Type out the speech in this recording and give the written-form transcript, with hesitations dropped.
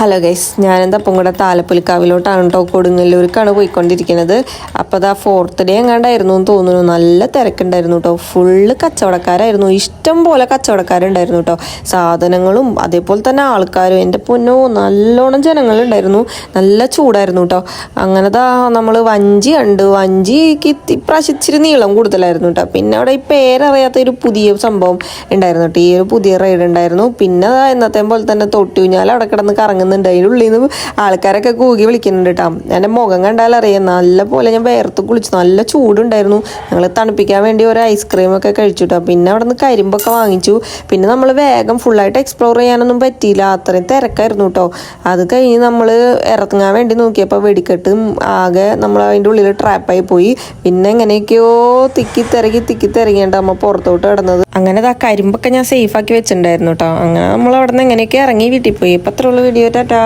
Hello guys, ഞാനെന്താ അപ്പം കൂടെ താലപ്പൊലിക്കാവിലോട്ടാണ് കേട്ടോ, കൊടുങ്ങല്ലൂർക്കാണ് പോയിക്കൊണ്ടിരിക്കുന്നത്. അപ്പോൾ അതാ 4th ഡേ എങ്ങാണ്ടായിരുന്നു എന്ന് തോന്നുന്നു. നല്ല തിരക്കുണ്ടായിരുന്നു കേട്ടോ. ഫുള്ള് കച്ചവടക്കാരായിരുന്നു, ഇഷ്ടം പോലെ കച്ചവടക്കാരുണ്ടായിരുന്നു കേട്ടോ. സാധനങ്ങളും അതേപോലെ തന്നെ ആൾക്കാരും. എൻ്റെ പൊന്നോ, നല്ലോണം ജനങ്ങളുണ്ടായിരുന്നു. നല്ല ചൂടായിരുന്നു കേട്ടോ. അങ്ങനെ നമ്മൾ വഞ്ചി കണ്ട്. വഞ്ചിക്ക് ഇപ്രാവശ്യം ഇച്ചിരി നീളം കൂടുതലായിരുന്നു കേട്ടോ. പിന്നെ അവിടെ ഈ പേരറിയാത്ത ഒരു പുതിയ സംഭവം ഉണ്ടായിരുന്നു കേട്ടോ. ഈ ഒരു പുതിയ റൈഡ് ഉണ്ടായിരുന്നു. പിന്നെ എന്നത്തെ പോലെ തന്നെ തൊട്ടിഞ്ഞാൽ അവിടെ കിടന്ന് കറങ്ങുന്നുണ്ട്. അതിൻ്റെ ഉള്ളിൽ നിന്ന് ആൾക്കാരൊക്കെ കൂകി വിളിക്കുന്നുണ്ട് കേട്ടോ. എൻ്റെ മുഖം കണ്ടാൽ അറിയാം, നല്ല പോലെ ഞാൻ വേർത്ത് കുളിച്ചു. നല്ല ചൂടുണ്ടായിരുന്നു. ഞങ്ങൾ തണുപ്പിക്കാൻ വേണ്ടി ഒരു ഐസ്ക്രീമൊക്കെ കഴിച്ചു കേട്ടോ. പിന്നെ അവിടെ നിന്ന് കരിമ്പൊക്കെ വാങ്ങിച്ചു. പിന്നെ നമ്മൾ വേഗം ഫുള്ളായിട്ട് എക്സ്പ്ലോർ ചെയ്യാനൊന്നും പറ്റിയില്ല, അത്രയും തിരക്കായിരുന്നു കേട്ടോ. അത് കഴിഞ്ഞ് നമ്മൾ ഇറങ്ങാൻ വേണ്ടി നോക്കിയപ്പോൾ വെടിക്കെട്ട് ആകെ നമ്മൾ അതിൻ്റെ ഉള്ളിൽ ട്രാപ്പായി പോയി. പിന്നെ എങ്ങനെയൊക്കെയോ തിക്കിത്തിറങ്ങിയിട്ട് നമ്മൾ പുറത്തോട്ട് കിടന്നത്. അങ്ങനെ ആ കരിമ്പൊക്കെ ഞാൻ സേഫാക്കി വെച്ചിട്ടുണ്ടായിരുന്നു കേട്ടോ. അങ്ങനെ നമ്മൾ അവിടെ നിന്ന് എങ്ങനെയൊക്കെ ഇറങ്ങി വീട്ടിൽ പോയി. ഇപ്പം അത്രയുള്ള വീഡിയോ. ടാറ്റാ.